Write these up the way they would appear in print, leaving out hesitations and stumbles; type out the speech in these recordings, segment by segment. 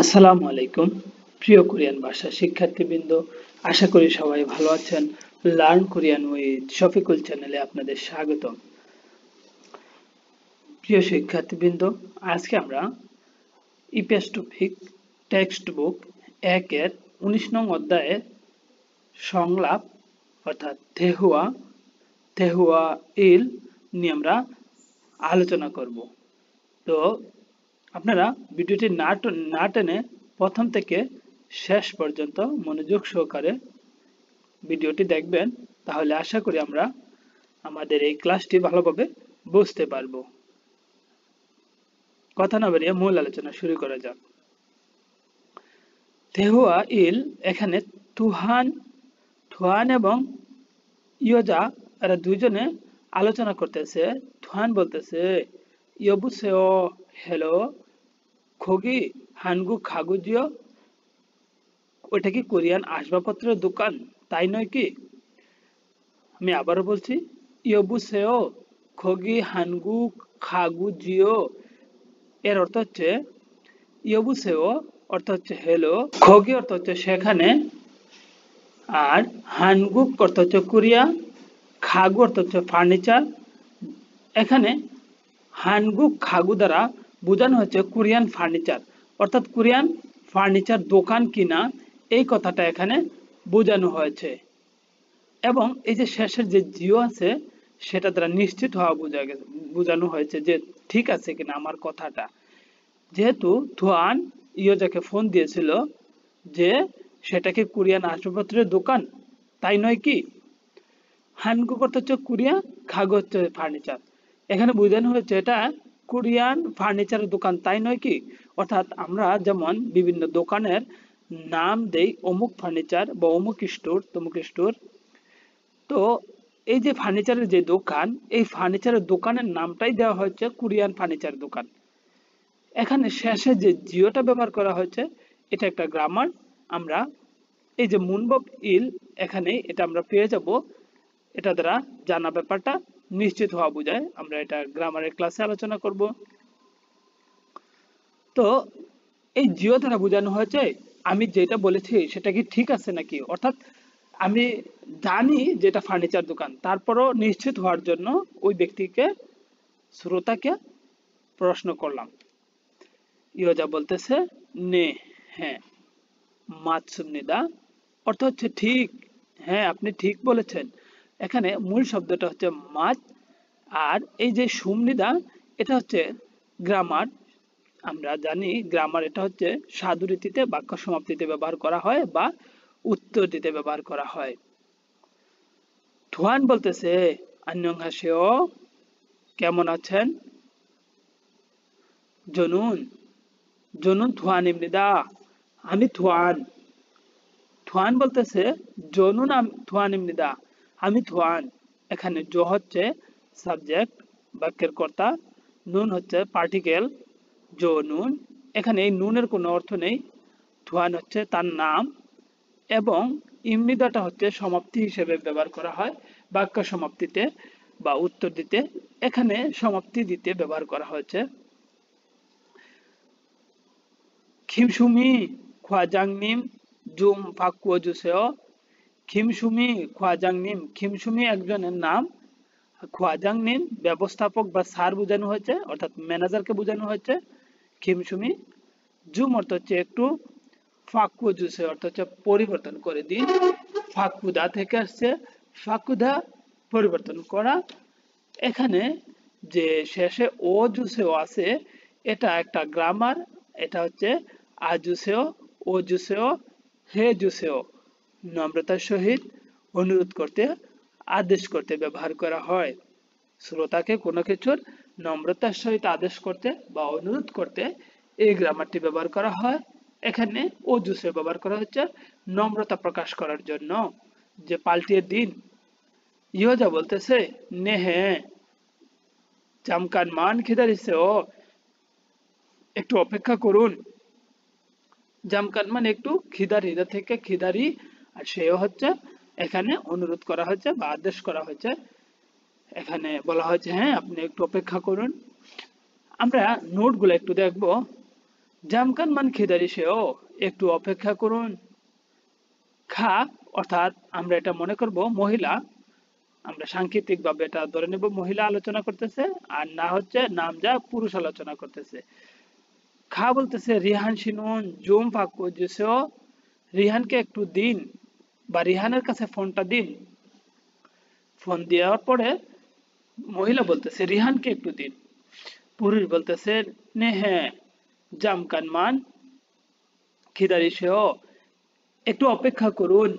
আসসালামু আলাইকুম প্রিয় কোরিয়ান ভাষা শিক্ষার্থীবৃন্দ, আশা করি সবাই ভালো আছেন। লার্ন কোরিয়ান উইথ শফিকুল চ্যানেলে আপনাদের স্বাগতম। প্রিয় শিক্ষার্থীবৃন্দ, আজকে আমরা ইপিএস টপিক টেক্সট বুক ১-এর ১৯ নং অধ্যায়ের সংলাপ অর্থাৎ তেহুয়া ইল নিয়ে আমরা আলোচনা করব। তো আপনারা ভিডিওটি না টেনে প্রথম থেকে শেষ পর্যন্ত মনোযোগ সহকারে ভিডিওটি দেখবেন, তাহলে আশা করি আমরা আমাদের এই ক্লাসটি ভালোভাবে বুঝতে পারব। কথা না বাড়িয়ে মূল আলোচনা শুরু করা যাক। তেহুয়া ইল, এখানে থুহান এবং ইয়োজা এরা দুইজনে আলোচনা করতেছে। থুহান বলতেছে ইয়োবুসেও, হ্যালো, খগি হানগু খাগুজিও, ওইটা কি কোরিয়ান আসবাবপত্রের দোকান, তাই নয় কি? আমি আবারও বলছি, ইয়োবুসেও খগি হানগু খাগুজিও, এর অর্থ হচ্ছে ইয়োবুসেও অর্থ হচ্ছে হ্যালো, খগি অর্থ হচ্ছে সেখানে, আর হানগুক অর্থ হচ্ছে কোরিয়া, খাগু অর্থ হচ্ছে ফার্নিচার। এখানে হানগুক খাগু দ্বারা বোঝানো হচ্ছে কোরিয়ান ফার্নিচার, অর্থাৎ কোরিয়ান ফার্নিচার দোকান কিনা, এই কথাটা এখানে বোঝানো হয়েছে। এবং এই যে শেষের যে জিও আছে সেটা দ্বারা নিশ্চিত হওয়া বোঝানো হয়েছে যে ঠিক আছে কিনা আমার কথাটা। যেহেতু থুয়ান ইয়োজাকে ফোন দিয়েছিল যে সেটা কি কোরিয়ান আসবাবপত্রের দোকান, তাই নয় কি? হানগুক অর্থ হচ্ছে কোরিয়া, খাগু হচ্ছে ফার্নিচার। এখানে বোঝানো হয়েছে এটা কোরিয়ান ফার্নিচারের দোকান, তাই নয় কি? অর্থাৎ আমরা যেমন বিভিন্ন দোকানের নাম দেই, অমুক ফার্নিচার বা অমুক স্টোর, তমুক স্টোর। তো এই যে ফার্নিচারের যে দোকান, এই ফার্নিচারের দোকানের নামটাই দেওয়া হয়েছে কোরিয়ান ফার্নিচার দোকান। এখানে শেষে যে জিওটা ব্যবহার করা হয়েছে এটা একটা গ্রামার। আমরা এই যে মুনবব ইল, এখানে এটা আমরা পেয়ে যাব, এটা দ্বারা জানা ব্যাপারটা নিশ্চিত হওয়া বোঝায়। আমরা এটা গ্রামারের ক্লাসে আলোচনা করব। তো এই জিও দ্বারা বোঝানো হয়েছে আমি যেটা বলেছি সেটা কি ঠিক আছে নাকি, অর্থাৎ আমি জানি যেটা ফার্নিচার দোকান, তারপরও নিশ্চিত হওয়ার জন্য ওই ব্যক্তিকে, শ্রোতাকে প্রশ্ন করলাম। ইয়োজা বলতেছে নে, হ্যাঁ, মাতসুমনিদা অর্থ হচ্ছে ঠিক, হ্যাঁ আপনি ঠিক বলেছেন। এখানে মূল শব্দটা হচ্ছে মাত, আর এই যে সুমনিদা এটা হচ্ছে গ্রামার। আমরা জানি গ্রামার এটা হচ্ছে সাধুরীতিতে বাক্য সমাপ্তিতে ব্যবহার করা হয় বা উত্তর দিতে ব্যবহার করা হয়। থুয়ান বলতেছে আন্যংহাসেও, কেমন আছেন? জনুন জনুন থুয়ান ইমনিদা, আমি থুয়ান। থুয়ান বলতেছে জনুন থুয়ান ইমনিদা, আমি থুয়ান। এখানে জো হচ্ছে সাবজেক্ট, বাক্যের কর্তা, নুন হচ্ছে পার্টিকেল, জো নুন। এখানে এই নুনের কোনো অর্থ নেই। থুয়ান হচ্ছে তার নাম, এবং ইমনিদাটা হচ্ছে সমাপ্তি হিসেবে ব্যবহার করা হয় বাক্য সমাপ্তিতে বা উত্তর দিতে। এখানে সমাপ্তি দিতে ব্যবহার করা হয়েছে। খিমসুমি খোয়াজাংনিম জুম ফাকুও জুসেও, খিমসুমি খোয়াজাংনিম, খিমসুমি একজনের নাম, খোয়াজাংনিম ব্যবস্থাপক বা স্যার বোঝানো হয়েছে, অর্থাৎ ম্যানেজারকে বোঝানো হয়েছে খিমসুমি। জুম অর্থ হচ্ছে একটু, ফাকুও জুসে অর্থ হচ্ছে পরিবর্তন করে দিন, ফাকুদা থেকে আসছে, ফাকুদা পরিবর্তন করা। এখানে যে শেষে ও জুসেও আছে এটা একটা গ্রামার, এটা হচ্ছে আজুসেও, ও জুসেও, হে জুসেও, নম্রতার সহিত অনুরোধ করতে, আদেশ করতে ব্যবহার করা হয়। শ্রোতাকে কোনো কিছুর নম্রতার সহিত আদেশ করতে বা অনুরোধ করতে এই গ্রামারটি ব্যবহার করা হয়। এখানে ও জুসে ব্যবহার করা হচ্ছে নম্রতা প্রকাশ করার জন্য, যে পাল্টিয়ে দিন। ইয়োজা বলতেছে নে, হ্যাঁ, জামকান মান খিদারিছে, ও একটু অপেক্ষা করুন। জামকান মানে একটু, খিদারি থেকে খিদারি, আর সেও হচ্ছে এখানে অনুরোধ করা হয়েছে বা আদেশ করা হয়েছে। এখানে বলা হয়েছে হ্যাঁ আপনি একটু অপেক্ষা করুন। আমরা নোটগুলো একটু দেখব। জামকানমান খিদারিসেও একটু অপেক্ষা করুন। খা অর্থাৎ আমরা এটা মনে করব মহিলা, আমরা সাংকেতিক ভাবে এটা ধরে নেব মহিলা আলোচনা করতেছে, আর না হচ্ছে নাম যা পুরুষ আলোচনা করতেছে। খা বলতেছে রিহান শিনুন জুম ফাকু যেসেও, রিহানকে একটু দিন বা রিহানের কাছে ফোনটা দিন। ফোন দেওয়ার পরে মহিলা বলতেছে রিহানকে একটু দিন। পুরুষ বলতেছে নে হ্যাঁ জামকানমান খিদারিসেও একটু অপেক্ষা করুন।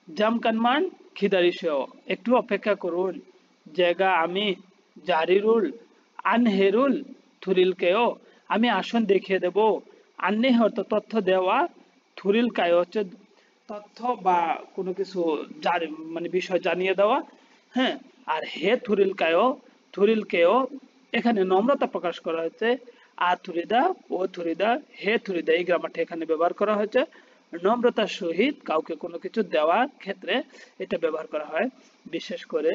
জামকানমান খিদারিসেও একটু অপেক্ষা করুন। জায়গা আমি জারিরুল আনহেরুল থুরিলকেও আমি আসন দেখিয়ে দেব। আন্নে হয়তো তথ্য দেওয়া, থুরিল কায় হচ্ছে তথ্য বা কোনো কিছু মানে বিষয় জানিয়ে দেওয়া। হ্যাঁ, আর হে থুরিল কায়ও, থুরিলকেও এখানে নম্রতা প্রকাশ করা হয়েছে। আর থুরিদা ও থুরিদা হে থুরিদা এই গ্রামারটা এখানে ব্যবহার করা হয়েছে। নম্রতার সহিত কাউকে কোনো কিছু দেওয়ার ক্ষেত্রে এটা ব্যবহার করা হয়। বিশেষ করে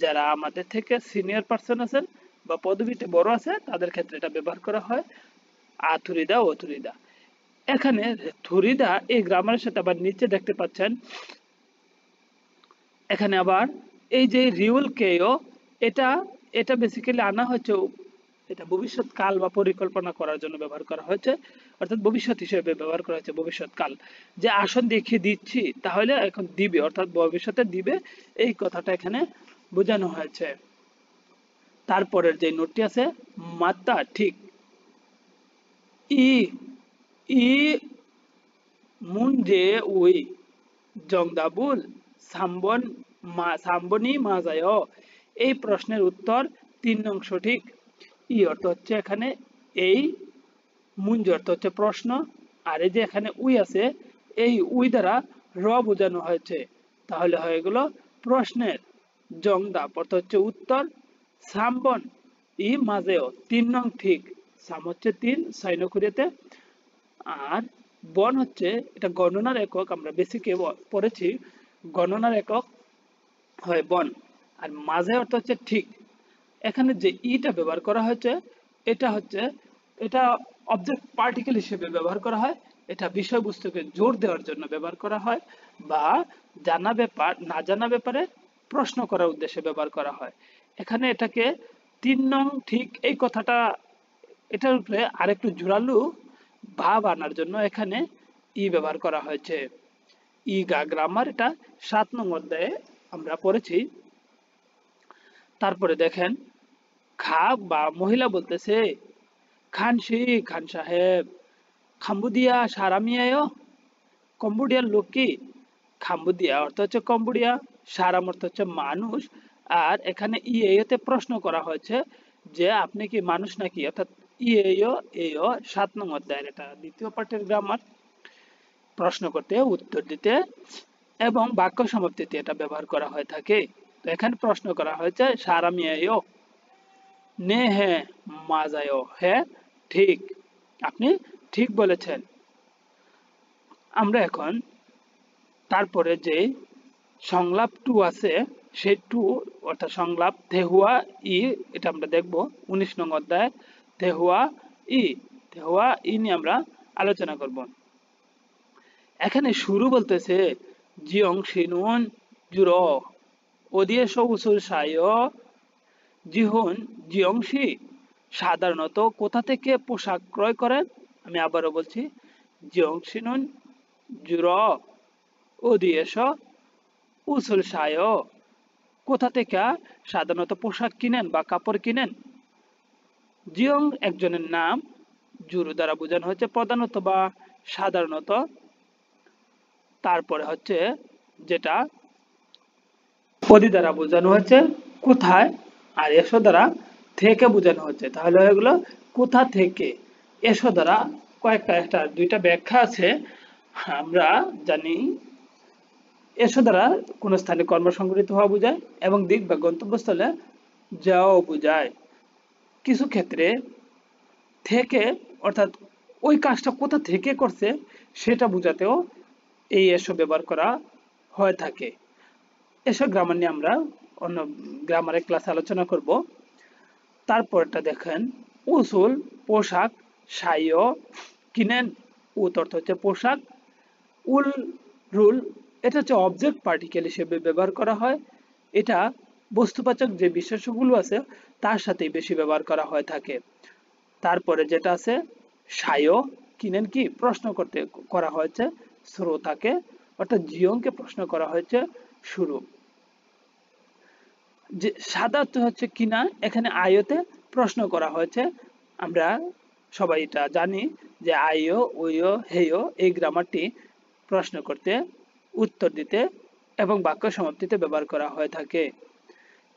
যারা আমাদের থেকে সিনিয়র পার্সন আছেন বা পদবিতে বড় আছে তাদের ক্ষেত্রে এটা ব্যবহার করা হয়। আথুরিদা ও থুরিদা, এখানে থুরিদা এই গ্রামারের সাথে আবার নিচে দেখতে পাচ্ছেন এখানে আবার এই যে রিউল কেও, এটা এটা বেসিক্যালি আনা হচ্ছে, এটা ভবিষ্যৎ কাল বা পরিকল্পনা করার জন্য ব্যবহার করা হয়েছে, অর্থাৎ ভবিষ্যৎ হিসেবে ব্যবহার করা হয়েছে ভবিষ্যৎ কাল, যে আসন দেখিয়ে দিচ্ছি তাহলে এখন দিবে অর্থাৎ ভবিষ্যতে দিবে, এই কথাটা এখানে বোঝানো হয়েছে। তারপরের যে নোটটি আছে মাত্রা ঠিক, ই ই মুন যে উই জংদাবুল সাম্বন সাম্বনি মাজায়, এই প্রশ্নের উত্তর 3 নং সঠিক। ই অর্থ হচ্ছে এখানে এই, মুঞ্জ অর্থ হচ্ছে প্রশ্ন, আর এই যে এখানে উই আছে এই উই দ্বারা র বোঝানো হয়েছে, তাহলে হয়ে গেল প্রশ্নের। জংদাব অর্থ হচ্ছে উত্তর, সাম্বন ই মাজেও 3 নং ঠিক, সাম হচ্ছে 3 6 নকুরিয়াতে, আর বন হচ্ছে এটা গণনার একক, আমরা বেসিকে পড়েছি গণনার একক হয় বন, আর মাঝে অর্থ হচ্ছে ঠিক। এখানে যে ইটা ব্যবহার করা হয়েছে এটা হচ্ছে, এটা অবজেক্ট পার্টিকেল হিসেবে ব্যবহার করা হয়, এটা বিষয়বস্তুকে জোর দেওয়ার জন্য ব্যবহার করা হয়, বা জানা ব্যাপার না জানা ব্যাপারে প্রশ্ন করার উদ্দেশ্যে ব্যবহার করা হয়। এখানে এটাকে 3 নং ঠিক এই কথাটা, এটার উপরে আরেকটু জোরালো ভাব আনার জন্য এখানে ই ব্যবহার করা হয়েছে। ই গ্রামার এটা 7 নং অধ্যায়ে আমরা পড়েছি। তারপরে দেখেন খা বা মহিলা বলতেছে খানসি খান সাহেব খাম্বুদিয়া সারামিয়ায়, কম্বোডিয়ার লোক কি? খাম্বুদিয়া অর্থ হচ্ছে কম্বোডিয়া, সারাম অর্থ হচ্ছে মানুষ, আর এখানে ইয়েতে প্রশ্ন করা হয়েছে যে আপনি কি মানুষ নাকি, অর্থাৎ ইয়েও এও 7 নং অধ্যায়ের এটা দ্বিতীয় পাঠের গ্রামার। প্রশ্ন করতে উত্তর দিতে এবং বাক্য সমাপ্তিতে এটা ব্যবহার করা হয়ে থাকে। তো এখানে প্রশ্ন করা হয়েছে সারামিয়ায় নে হ্যাঁ মাজায়, হ্যাঁ ঠিক, আপনি ঠিক বলেছেন। আমরা এখন তারপরে যে সংলাপ 2 আছে সেই 2 অর্থাৎ সংলাপ থেহুয়া ই, এটা আমরা দেখব 19 নং অধ্যায় থেহুয়া ই, থেহুয়া ই নিয়ে আমরা আলোচনা করব। এখানে শুরু বলতেছে জিয়ং শিনুন জুরো ওদিয়ে সবুসুর সায় জিহুন জিয়ংশি সাধারণত কোথা থেকে পোশাক ক্রয় করেন? আমি আবারও বলছি জিয়ং শিনুন জুরো ওদিয়ে উসুল সায় কোথা থেকে সাধারণত পোশাক কিনেন বা কাপড় কিনেন। জিয়ং একজনের নাম, জুরু দ্বারা বোঝানো হচ্ছে প্রধানত বা সাধারণত, তারপরে হচ্ছে যেটা ওদি দ্বারা বোঝানো হচ্ছে কোথায়, আর এসো দ্বারা থেকে বোঝানো হচ্ছে, তাহলে এগুলো কোথা থেকে। এসো দ্বারা কয়েকটা একটা দুইটা ব্যাখ্যা আছে, আমরা জানি এসো দ্বারা কোন স্থানে কর্ম সংঘটিত হওয়া বোঝায় এবং দিক বা গন্তব্যস্থলে যাওয়া বোঝায়। কিছু ক্ষেত্রে থেকে অর্থাৎ ওই কাজটা কোথা থেকে করছে সেটা বোঝাতেও এই এসো ব্যবহার করা হয়ে থাকে। এসব গ্রামার নিয়ে আমরা অন্য গ্রামারের ক্লাসে আলোচনা করব। তারপরটা দেখেন উসুল পোশাক, সাইও কিনেন উত অর্থ হচ্ছে পোশাক, উল রুল এটা হচ্ছে অবজেক্ট পার্টিকেল হিসেবে ব্যবহার করা হয়। এটা বস্তুবাচক যে বিশেষ্যগুলো আছে তার সাথেই বেশি ব্যবহার করা হয়ে থাকে। তারপরে যেটা আছে সায়ো কিনেন কি প্রশ্ন করতে করা হয়েছে শ্রোতাকে, অর্থাৎ জিয়ংকে প্রশ্ন করা হয়েছে শুরু। যে সাদা হচ্ছে কিনা, এখানে আয়তে প্রশ্ন করা হয়েছে। আমরা সবাই এটা জানি যে আইও ওইও হেয় এই গ্রামারটি প্রশ্ন করতে, উত্তর দিতে এবং বাক্য সমাপ্তিতে ব্যবহার করা হয়ে থাকে।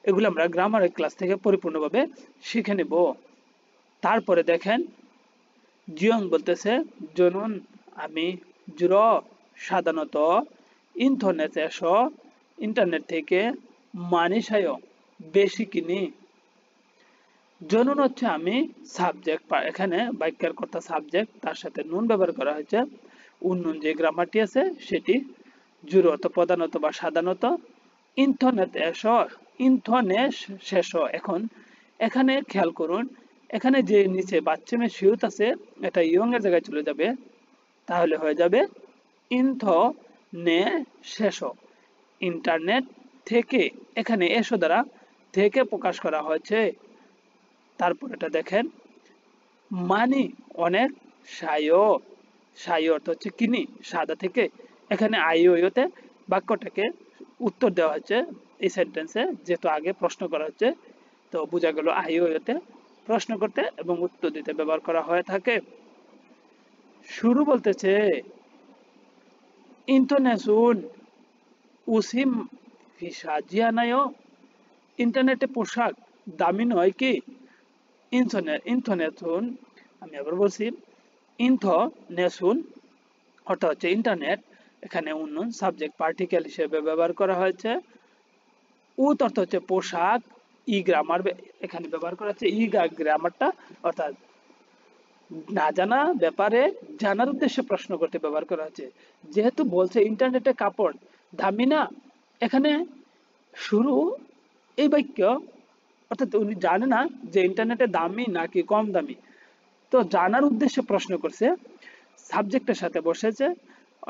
এগুলো আমরা গ্রামারের ক্লাস থেকে পরিপূর্ণভাবে শিখে নেব। তারপরে দেখেন জিয়ং বলতেছে জনুন আমি, জুর সাধারণত, ইন্টারনেট এসো ইন্টারনেট থেকে, মানিসায় বেশি কিনি। জনুন হচ্ছে আমি, সাবজেক্ট, এখানে বাক্যের কথা সাবজেক্ট, তার সাথে নুন ব্যবহার করা হয়েছে। উন্নুন যে গ্রামারটি আছে সেটি, জুর অর্থ প্রধানত বা সাধারণত, ইন্টারনেট এসো ইন্থনে শেষ। এখন এখানে খেয়াল করুন, এখানে যে নিচে বাচ্চামের সিউত আছে এটা ইয়ং এর জায়গায় চলে যাবে, তাহলে হয়ে যাবে ইন্থ নে শেষ। ইন্টারনেট থেকে, এখানে এসো দ্বারা থেকে প্রকাশ করা হয়েছে। তারপর এটা দেখেন মানি অনেক, সায়ো সায়ো অর্থ হচ্ছে কিনি সাদা থেকে, এখানে আইওতে বাক্যটাকে উত্তর দেওয়া হচ্ছে এই সেন্টেন্সে, যেহেতু আগে প্রশ্ন করা হচ্ছে তো বোঝা গেল আইওতে প্রশ্ন করতে এবং উত্তর দিতে ব্যবহার করা হয়ে থাকে। শুরু বলতেছে ইন্টারনেশুন উসিম ফিসাজিয়ানায়, ইন্টারনেটে পোশাক দামি নয় কি? ইন্থনেশুন, আমি আবার বলছি ইন্থনেশুন অর্থাৎ হচ্ছে ইন্টারনেট, এখানে উন্নয়ন সাবজেক্ট পার্টিকেল হিসেবে ব্যবহার করা হয়েছে। উত অর্থ হচ্ছে পোশাক, ই গ্রামার এখানে ব্যবহার করা হচ্ছে, ই গ্রামারটা অর্থাৎ না জানা ব্যাপারে জানার উদ্দেশ্যে প্রশ্ন করতে ব্যবহার করা হচ্ছে। যেহেতু বলছে ইন্টারনেটে কাপড় দামি না, এখানে শুরু এই বাক্য অর্থাৎ উনি জানে না যে ইন্টারনেটে দামি নাকি কম দামি, তো জানার উদ্দেশ্যে প্রশ্ন করছে, সাবজেক্টের সাথে বসেছে,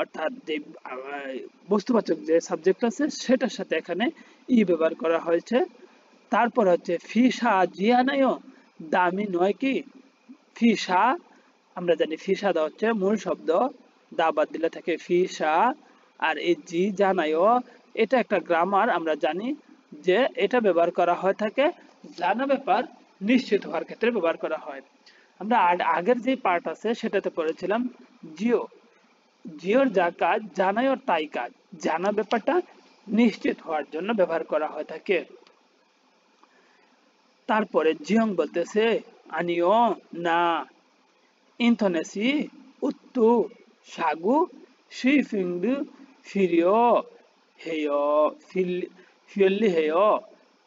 অর্থাৎ যে বস্তুবাচক যে সাবজেক্ট আছে সেটার সাথে এখানে ই ব্যবহার করা হয়েছে। তারপর হচ্ছে ফিসা জিয়ানায় দামি নয় কি? ফিসা আমরা জানি ফিসা দা হচ্ছে মূল শব্দ, দা বাদ দিলে থাকে ফিসা, আর এই জি জানায় এটা একটা গ্রামার, আমরা জানি যে এটা ব্যবহার করা হয়ে থাকে জানা ব্যাপার নিশ্চিত হওয়ার ক্ষেত্রে ব্যবহার করা হয়। আমরা আগের যে পার্ট আছে সেটাতে পড়েছিলাম জিও, জিওর যা কাজ জানায় ওর তাই কাজ, জানা ব্যাপারটা নিশ্চিত হওয়ার জন্য ব্যবহার করা হয়ে থাকে। তারপরে জিয়ং বলতেছে আনিও না, ইন্থনেসি উত্তু সাগু সুইফিংদু ফিরিও হেয় ফিরলি হেয়,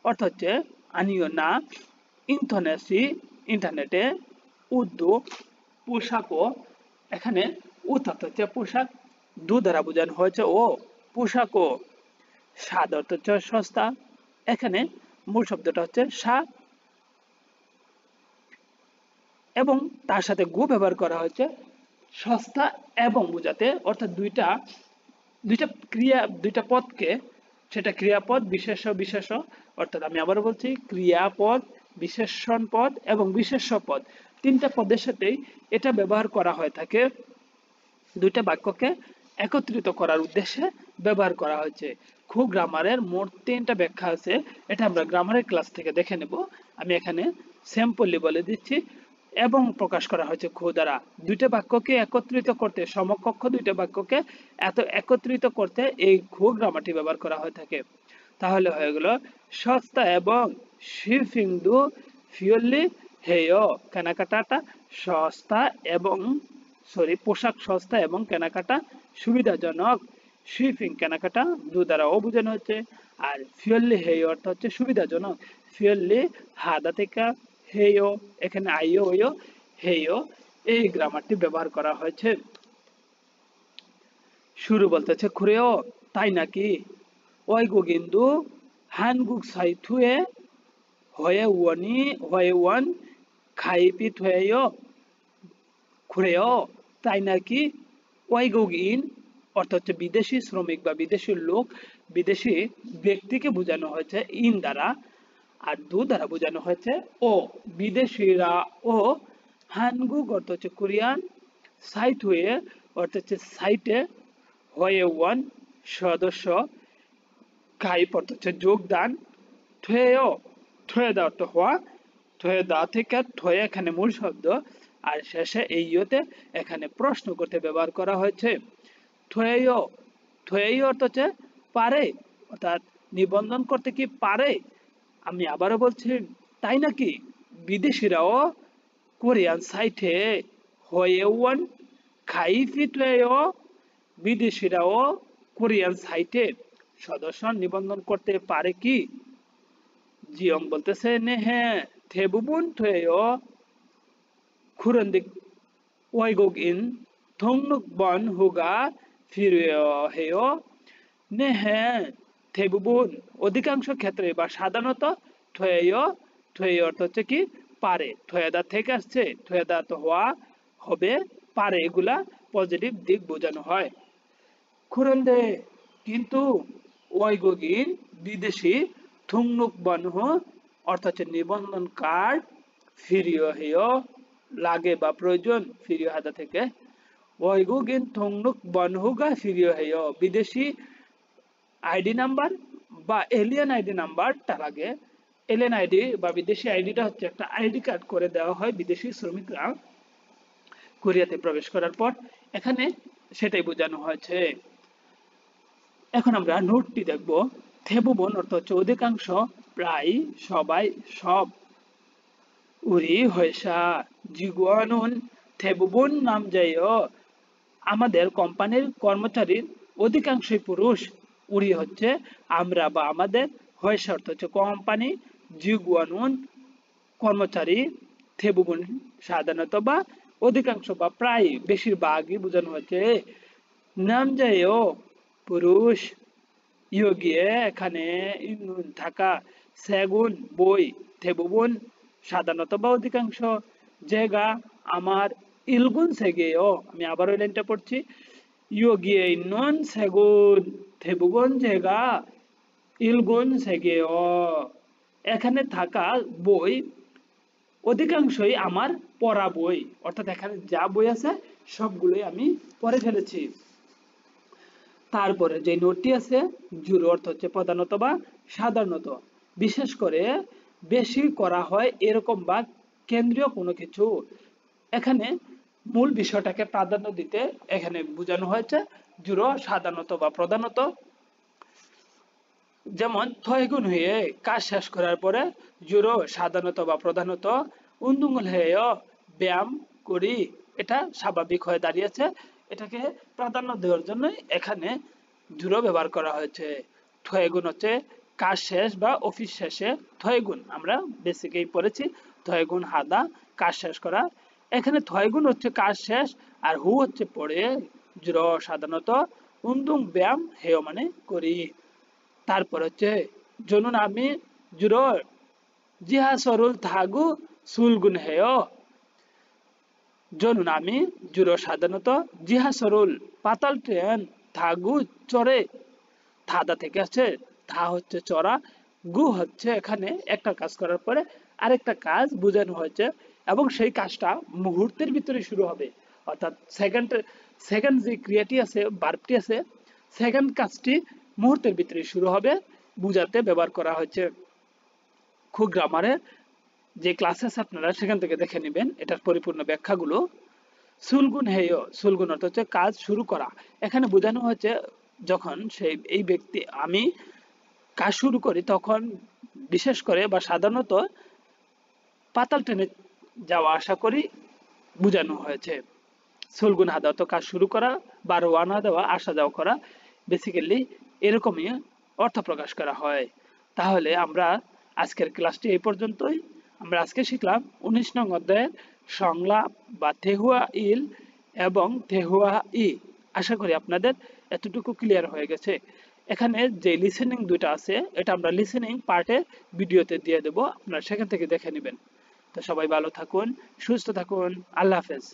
অর্থ হচ্ছে আনিও না, ইন্থনেসি ইন্টারনেটে, উদ্দু পোশাকও, এখানে উত অর্থ হচ্ছে পোশাক, দু দ্বারা বোঝানো হয়েছে ও পোশাকও, স্বাদ অর্থ হচ্ছে সস্তা, এখানে মূল শব্দটা হচ্ছে সা এবং তার সাথে গু ব্যবহার করা হয়েছে সস্তা এবং বোঝাতে, অর্থাৎ দুইটা ক্রিয়া দুইটা পদকে, সেটা ক্রিয়াপদ বিশেষ্য বিশেষ্য, অর্থাৎ আমি আবারও বলছি ক্রিয়াপদ বিশেষণ পদ এবং বিশেষ্য পদ, তিনটা পদের সাথেই এটা ব্যবহার করা হয়ে থাকে, দুইটা বাক্যকে একত্রিত করার উদ্দেশ্যে ব্যবহার করা হয়েছে। খুব গ্রামারের মোট 3টা ব্যাখ্যা আছে, এটা আমরা গ্রামারের ক্লাস থেকে দেখে নেব। আমি এখানে স্যাম্পলি বলে দিচ্ছি এবং প্রকাশ করা হয়েছে খু দ্বারা। দুইটা বাক্যকে একত্রিত করতে, সমকক্ষ দুইটা বাক্যকে একত্রিত করতে এই খু গ্রামারটি ব্যবহার করা হয়ে থাকে। তাহলে হয়ে গেল সস্তা এবং শিফিংদু ফিওরলি হেয়, কেনাকাটাটা সস্তা এবং পোশাক সস্তা এবং কেনাকাটা সুবিধাজনক, শিপিং কেনাকাটা দু দ্বারা ও বোঝানো হচ্ছে, আর ফিওরলি হেয় অর্থ হচ্ছে সুবিধাজনক, ফিওরলি হাদা থেকে হেয়, এখানে আইও ওয়ো হেয় এই গ্রামারটি ব্যবহার করা হয়েছে। শুরু বলতেছে খুরেও তাই নাকি, ওই গো কিন্তু হানগুক সাইথুয়ে হয়ে ওয়ান খাইপি থুয়েও খুঁড়েও, তাই নাকি ওয়াইগোগিন অর্থ হচ্ছে বিদেশি শ্রমিক বা বিদেশি লোক, বিদেশি ব্যক্তিকে বোঝানো হয়েছে ইন দ্বারা, আর দু দ্বারা বোঝানো হয়েছে ও, বিদেশিরা ও, হানগুক অর্থ হচ্ছে কোরিয়ান, সাইট হয়ে অর্থ হচ্ছে সাইটে, হয়ে ওয়ান সদস্য, গাইপ অর্থ হচ্ছে যোগদান, থুয়েও থুয়েদা অর্থ হওয়া, থুয়েদা থেকে থয়ে এখানে মূল শব্দ, আর শেষে এই ইয়োতে এখানে প্রশ্ন করতে ব্যবহার করা হয়েছে। থুয়েও থুয়েও অর্থ হচ্ছে পারে, অর্থাৎ নিবন্ধন করতে কি পারে। আমি আবারও বলছি, তাই নাকি বিদেশিরাও কোরিয়ান সাইটে হয়ে ওয়ান খাইফি থুয়েও, বিদেশিরাও কোরিয়ান সাইটে সদস্য নিবন্ধন করতে পারে কি? জিয়ং বলতেছে নে হ্যাঁ, থেবুবুন থুয়েও খুরন্দিক ওয়াইগোগ ইন থংনুক বন হুগা ফিরিও হেও, নে হ্যাঁ থেবুবুন অধিকাংশ ক্ষেত্রে বা সাধারণত, থুয়েও থুয়েও অর্থ হচ্ছে কি পারে, থুয়েদা থেকে আসছে, থুয়েদা তো হওয়া হবে, পারে এগুলা পজিটিভ দিক বোঝানো হয়। খুরন্দে কিন্তু ওয়াইগোগিন বিদেশি থুংনুক বনহ অর্থ হচ্ছে নিবন্ধন কার্ড, ফিরিও হেয় লাগে বা প্রয়োজন, ফিরিও হাদা থেকে ওয়াইগোগিন থুংনুক বনহুগা ফিরিও হেয়, বিদেশি আইডি নাম্বার বা এলিয়ান আইডি নাম্বারটা লাগে। এলিয়ান আইডি বা বিদেশি আইডিটা হচ্ছে একটা আইডি কার্ড করে দেওয়া হয় বিদেশি শ্রমিকরা কোরিয়াতে প্রবেশ করার পর, এখানে সেটাই বোঝানো হয়েছে। এখন আমরা নোটটি দেখব। থেবুবন অর্থ হচ্ছে অধিকাংশ, প্রায়, সবাই, সব। উরি হয়সা জিগুয়ানুন থেবুবন নাম যাইও, আমাদের কোম্পানির কর্মচারীর অধিকাংশই পুরুষ। উরি হচ্ছে আমরা বা আমাদের, হয়সা অর্থ হচ্ছে কোম্পানি, জিগুয়ানুন কর্মচারী, থেবুবন সাধারণত বা অধিকাংশ বা প্রায়, বেশিরভাগই বোঝানো হচ্ছে। নাম যাইও পুরুষ, ইয়োগিয়ে এখানে ইনুন থাকা, সেগুন বই, থেবুবন সাধারণত বা অধিকাংশ, জায়গা আমার, ইলগুন সেগেও, আমি আবার ওই লাইনটা পড়ছি, ইয়োগিয়ে ইনুন সেগুন থেবুবন জায়গা, ইলগুন সেগেও এখানে থাকা বই অধিকাংশই আমার পড়া বই, অর্থাৎ এখানে যা বই আছে সবগুলোই আমি পড়ে ফেলেছি। তারপরে যে নোটটি আছে, জুরো অর্থ হচ্ছে প্রধানত বা সাধারণত, বিশেষ করে বেশি করা হয় এরকম বা কেন্দ্রীয় কোনো কিছু। এখানে মূল বিষয়টাকে প্রাধান্য দিতে এখানে বোঝানো হয়েছে জুরো সাধারণত বা প্রধানত। যেমন থয়গুন হয়ে কাজ শেষ করার পরে জুরো সাধারণত বা প্রধানত, উন্দুঙ্গল হয়ে ব্যায়াম করি, এটা স্বাভাবিক হয়ে দাঁড়িয়েছে, এটাকে প্রাধান্য দেওয়ার জন্য এখানে জুরো ব্যবহার করা হয়েছে। থয়গুন হচ্ছে কাজ শেষ বা অফিস শেষে, থয়গুন আমরা বেসিকেই পড়েছি, থয়গুন হাদা কাজ শেষ করা, এখানে থয়গুন হচ্ছে কাজ শেষ, আর হু হচ্ছে পড়ে, জুরো সাধারণত, উন্দুং ব্যায়াম হেয় মানে করি। তারপর হচ্ছে জনুন আমি জুরো জিহা সরুল থাগু সুলগুন হেয়, জনুন আমি জুরো সাধারণত, জিহা সরুল পাতাল ট্রেন, থাগু চড়ে, থাদা থেকে আছে, থা হচ্ছে চড়া, গু হচ্ছে এখানে একটা কাজ করার পরে আরেকটা কাজ বোঝানো হয়েছে, এবং সেই কাজটা মুহূর্তের ভিতরে শুরু হবে, অর্থাৎ সেকেন্ড যে ক্রিয়াটি আছে, ভার্বটি আছে, সেকেন্ড কাজটি মুহূর্তের ভিতরে শুরু হবে বুঝাতে ব্যবহার করা হয়েছে। খুব গ্রামারে যে ক্লাস আছে আপনারা সেখান থেকে দেখে নেবেন এটার পরিপূর্ণ ব্যাখ্যাগুলো। সুলগুন হেয়, সুলগুন অর্থ হচ্ছে কাজ শুরু করা, এখানে বোঝানো হচ্ছে যখন সেই এই ব্যক্তি আমি কাজ শুরু করি তখন বিশেষ করে বা সাধারণত পাতাল ট্রেনে যাওয়া আসা করি বোঝানো হয়েছে। সুলগুন হাদা তো কাজ শুরু করা বা রওনা দেওয়া, আসা যাওয়া করা, বেসিক্যালি এরকমই অর্থ প্রকাশ করা হয়। তাহলে আমরা আজকের ক্লাসটি এই পর্যন্তই। আমরা আজকে শিখলাম 19 নং অধ্যায়ের সংলাপ বা থেহুয়া ইল এবং থেহুয়া ই। আশা করি আপনাদের এতটুকু ক্লিয়ার হয়ে গেছে। এখানে যে লিসেনিং দুইটা আছে এটা আমরা লিসেনিং পার্টে ভিডিওতে দিয়ে দেব, আপনারা সেখান থেকে দেখে নেবেন। তো সবাই ভালো থাকুন, সুস্থ থাকুন, আল্লাহ হাফেজ।